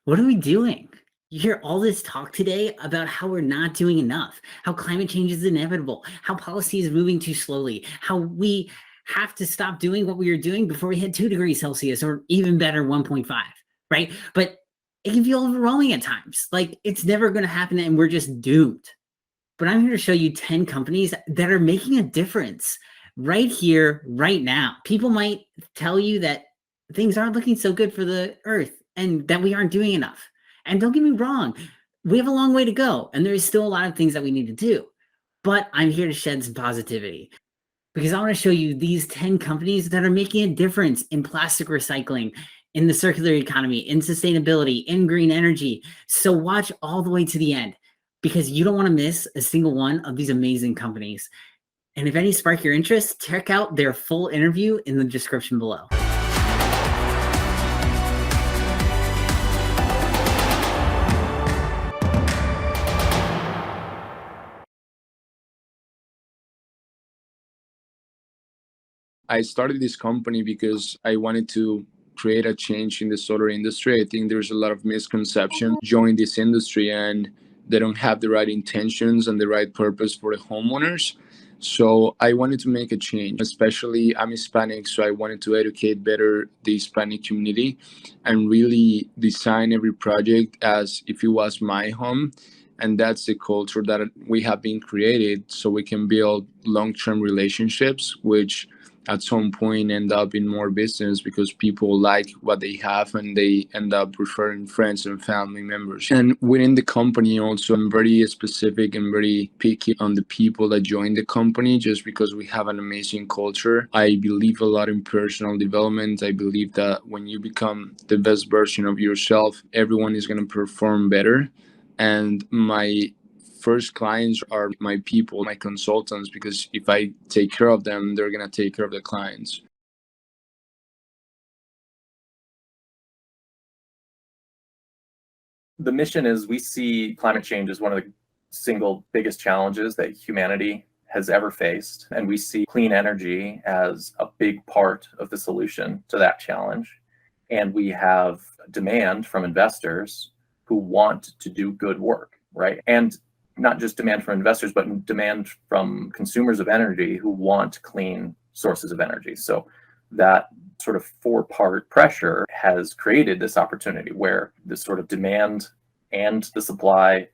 What are we doing? You hear all this talk today about how we're not doing enough, how climate change is inevitable, how policy is moving too slowly, how we have to stop doing what we were doing before we hit 2 degrees Celsius, or even better, 1.5, right? But it can feel overwhelming at times. Like, it's never going to happen and we're just doomed. But I'm here to show you 10 companies that are making a difference right here, right now. People might tell you that things aren't looking so good for the earth and that we aren't doing enough. And don't get me wrong, we have a long way to go and there's still a lot of things that we need to do. But I'm here to shed some positivity because I want to show you these 10 companies that are making a difference in plastic recycling, in the circular economy, in sustainability, in green energy. So watch all the way to the end because you don't want to miss a single one of these amazing companies. And if any spark your interest, check out their full interview in the description below. I started this company because I wanted to create a change in the solar industry. I think there's a lot of misconception join this industry and they don't have the right intentions and the right purpose for the homeowners. So I wanted to make a change, especially I'm Hispanic, so I wanted to educate better the Hispanic community and really design every project as if it was my home. And that's the culture that we have been created so we can build long-term relationships, which at some point end up in more business because people like what they have and they end up referring friends and family members. And within the company also, I'm very specific and very picky on the people that join the company just because we have an amazing culture. I believe a lot in personal development. I believe that when you become the best version of yourself, everyone is going to perform better. And my first clients are my people, my consultants, because if I take care of them, they're going to take care of the clients. The mission is we see climate change as one of the single biggest challenges that humanity has ever faced. And we see clean energy as a big part of the solution to that challenge. And we have demand from investors who want to do good work, right? And not just demand from investors, but demand from consumers of energy who want clean sources of energy. So that sort of four-part pressure has created this opportunity where this sort of demand and the supply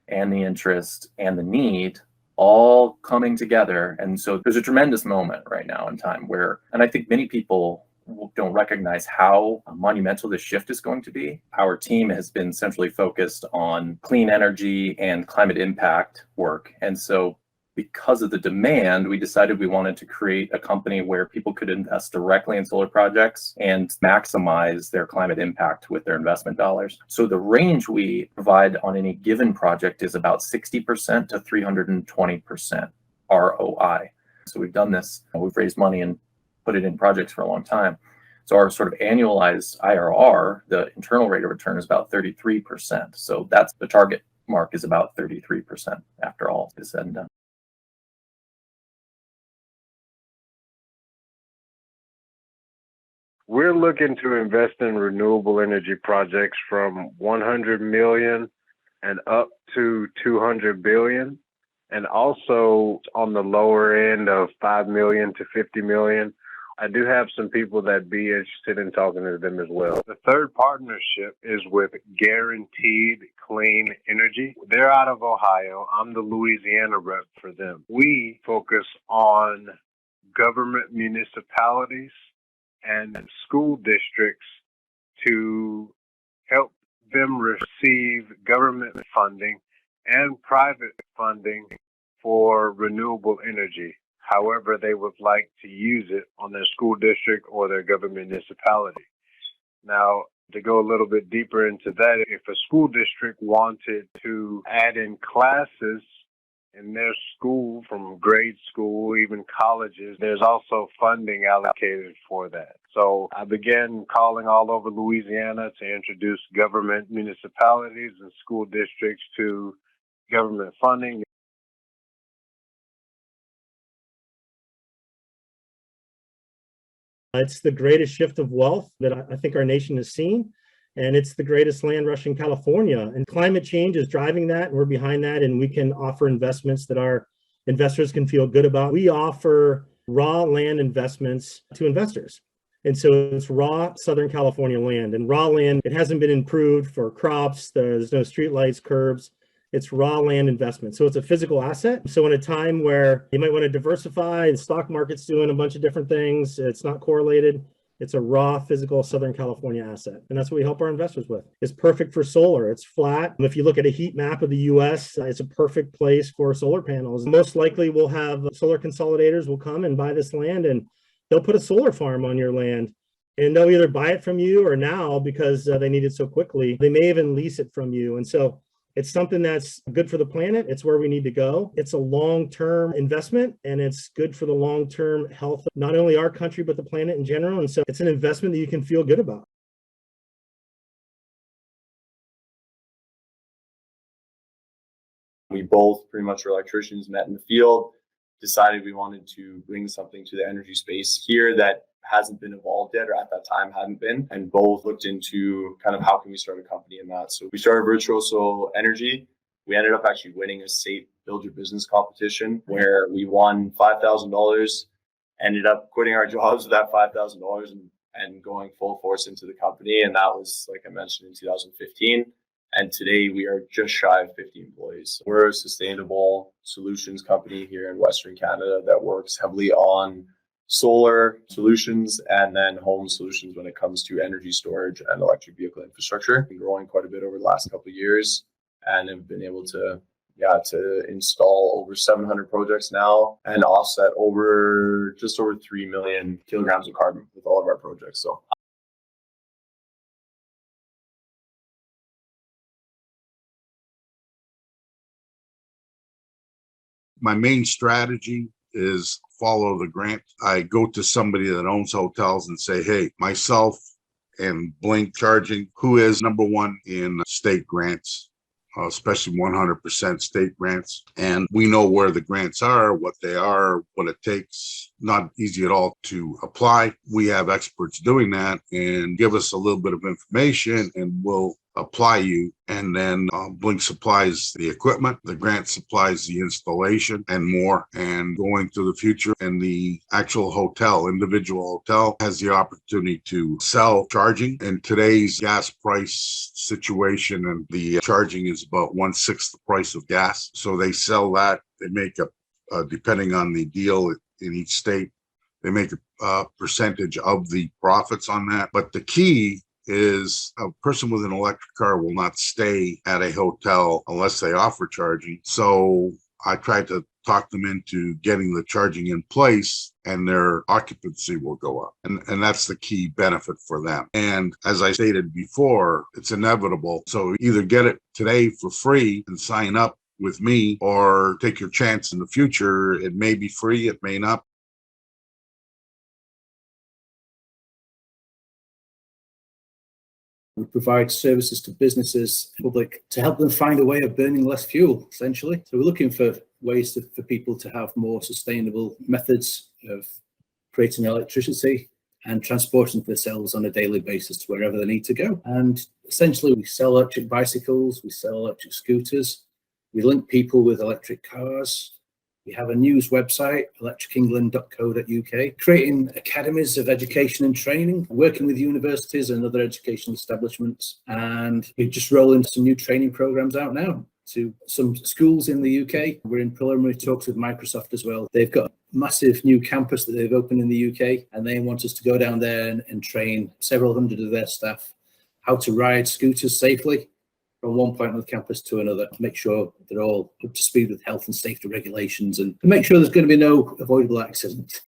and the interest and the need all coming together. And so there's a tremendous moment right now in time where, and I think many people don't recognize how monumental this shift is going to be. Our team has been centrally focused on clean energy and climate impact work. And so because of the demand, we decided we wanted to create a company where people could invest directly in solar projects and maximize their climate impact with their investment dollars. So the range we provide on any given project is about 60% to 320% ROI. So we've done this, we've raised money and put it in projects for a long time. So our sort of annualized IRR, the internal rate of return, is about 33%. So that's the target mark, is about 33% after all is said and done. We're looking to invest in renewable energy projects from 100 million and up to 200 billion, and also on the lower end of 5 million to 50 million. I do have some people that be interested in talking to them as well. The third partnership is with Guaranteed Clean Energy. They're out of Ohio. I'm the Louisiana rep for them. We focus on government municipalities and school districts to help them receive government funding and private funding for renewable energy, however they would like to use it on their school district or their government municipality. Now, to go a little bit deeper into that, if a school district wanted to add in classes in their school, from grade school, even colleges, there's also funding allocated for that. So I began calling all over Louisiana to introduce government municipalities and school districts to government funding. It's the greatest shift of wealth that I think our nation has seen. And it's the greatest land rush in California. And climate change is driving that, and we're behind that. And we can offer investments that our investors can feel good about. We offer raw land investments to investors. And so it's raw Southern California land. And raw land, it hasn't been improved for crops. There's no streetlights, curbs. It's raw land investment. So it's a physical asset. So in a time where you might want to diversify, the stock market's doing a bunch of different things, it's not correlated. It's a raw physical Southern California asset. And that's what we help our investors with. It's perfect for solar. It's flat. If you look at a heat map of the US, it's a perfect place for solar panels. Most likely we'll have solar consolidators will come and buy this land, and they'll put a solar farm on your land. And they'll either buy it from you or now, because they need it so quickly, they may even lease it from you. And so it's something that's good for the planet. It's where we need to go. It's a long-term investment, and it's good for the long-term health of not only our country, but the planet in general. And so it's an investment that you can feel good about. We both pretty much were electricians, met in the field, decided we wanted to bring something to the energy space here that hasn't been evolved yet, or at that time hadn't been, and both looked into kind of how can we start a company in that. So we started Virtuoso Energy. We ended up actually winning a state build your business competition where we won $5,000, ended up quitting our jobs with that $5,000 and going full force into the company. And that was, like I mentioned, in 2015. And today we are just shy of 50 employees. We're a sustainable solutions company here in Western Canada that works heavily on solar solutions and then home solutions when it comes to energy storage and electric vehicle infrastructure. Been growing quite a bit over the last couple of years, and have been able to install over 700 projects now and offset just over 3 million kilograms of carbon with all of our projects. So my main strategy is follow the grant. I go to somebody that owns hotels and say, hey, myself and Blink Charging, who is number one in state grants, especially 100% state grants. And we know where the grants are, what they are, what it takes. Not easy at all to apply. We have experts doing that, and give us a little bit of information and we'll apply you. And then Blink supplies the equipment, the grant supplies the installation and more. And going to the future, and the actual hotel, individual hotel, has the opportunity to sell charging. In today's gas price situation, and the charging is about 1/6 the price of gas. So they sell that. They make depending on the deal in each state, they make a percentage of the profits on that. But the key is a person with an electric car will not stay at a hotel unless they offer charging. So I tried to talk them into getting the charging in place, and their occupancy will go up. And that's the key benefit for them. And as I stated before, it's inevitable. So either get it today for free and sign up with me, or take your chance in the future. It may be free, it may not. We provide services to businesses, public, to help them find a way of burning less fuel, essentially. So we're looking for ways for people to have more sustainable methods of creating electricity and transporting themselves on a daily basis to wherever they need to go. And essentially, we sell electric bicycles, we sell electric scooters, we link people with electric cars. We have a news website, electricengland.co.uk, creating academies of education and training, working with universities and other educational establishments. And we're just rolling some new training programs out now to some schools in the UK. We're in preliminary talks with Microsoft as well. They've got a massive new campus that they've opened in the UK, and they want us to go down there and train several hundred of their staff how to ride scooters safely from one point on the campus to another, to make sure they're all up to speed with health and safety regulations, and to make sure there's going to be no avoidable accidents.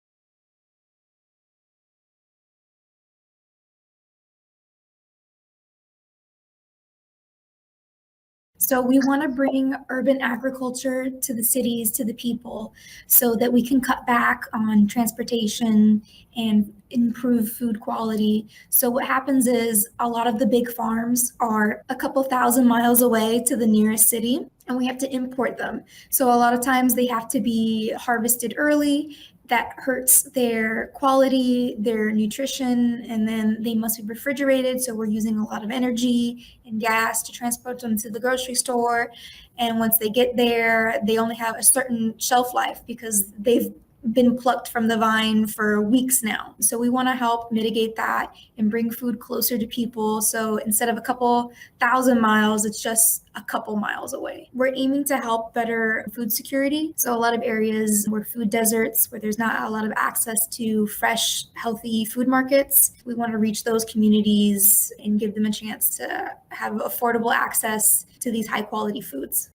So we want to bring urban agriculture to the cities, to the people, so that we can cut back on transportation and improve food quality. So what happens is a lot of the big farms are a couple thousand miles away to the nearest city, and we have to import them. So a lot of times they have to be harvested early, that hurts their quality, their nutrition, and then they must be refrigerated. So we're using a lot of energy and gas to transport them to the grocery store. And once they get there, they only have a certain shelf life because they've been plucked from the vine for weeks now. So we want to help mitigate that and bring food closer to people. So instead of a couple thousand miles, it's just a couple miles away. We're aiming to help better food security. So a lot of areas where food deserts, where there's not a lot of access to fresh, healthy food markets, we want to reach those communities and give them a chance to have affordable access to these high quality foods.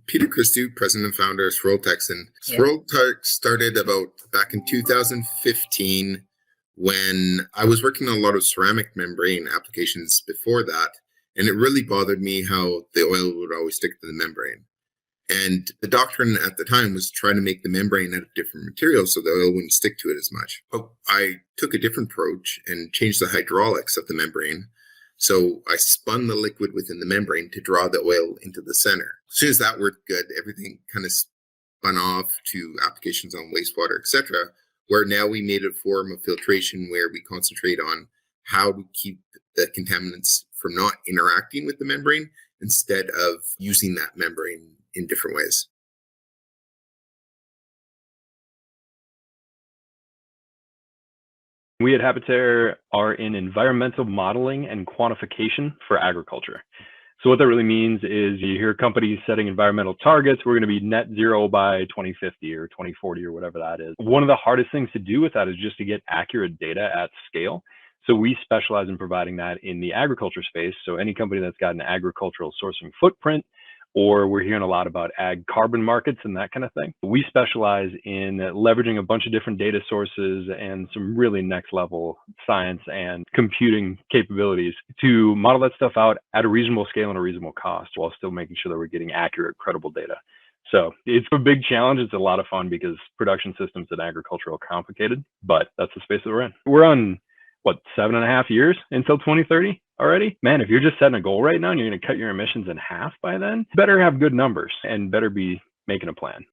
Peter Christou, president and founder of Swirltex. And Yeah. Swirltex started about back in 2015 when I was working on a lot of ceramic membrane applications before that. And it really bothered me how the oil would always stick to the membrane. And the doctrine at the time was trying to make the membrane out of different materials so the oil wouldn't stick to it as much. But I took a different approach and changed the hydraulics of the membrane. So I spun the liquid within the membrane to draw the oil into the center. As soon as that worked good, everything kind of spun off to applications on wastewater, etc., where now we made a form of filtration where we concentrate on how to keep the contaminants from not interacting with the membrane instead of using that membrane in different ways. We at HabiTerre are in environmental modeling and quantification for agriculture. So what that really means is you hear companies setting environmental targets. We're going to be net zero by 2050 or 2040 or whatever that is. One of the hardest things to do with that is just to get accurate data at scale. So we specialize in providing that in the agriculture space. So any company that's got an agricultural sourcing footprint, or we're hearing a lot about ag carbon markets and that kind of thing. We specialize in leveraging a bunch of different data sources and some really next level science and computing capabilities to model that stuff out at a reasonable scale and a reasonable cost while still making sure that we're getting accurate, credible data. So it's a big challenge. It's a lot of fun because production systems in agriculture are complicated, but that's the space that we're in. We're on, 7.5 years until 2030 already? Man, if you're just setting a goal right now and you're going to cut your emissions in half by then, you better have good numbers and better be making a plan.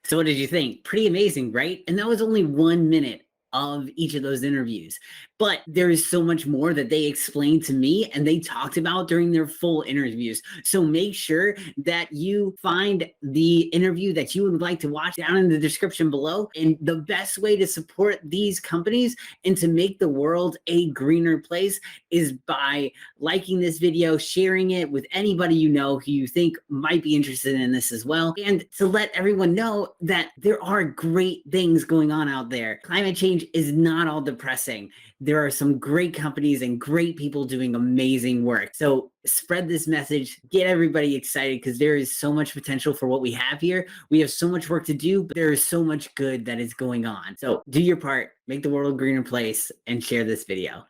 So what did you think? Pretty amazing, right? And that was only 1 minute of each of those interviews. But there is so much more that they explained to me and they talked about during their full interviews. So make sure that you find the interview that you would like to watch down in the description below. And the best way to support these companies and to make the world a greener place is by liking this video, sharing it with anybody you know who you think might be interested in this as well, and to let everyone know that there are great things going on out there. Climate change is not all depressing. There are some great companies and great people doing amazing work. So spread this message, get everybody excited, because there is so much potential for what we have here. We have so much work to do, but there is so much good that is going on. So do your part, make the world a greener place, and share this video.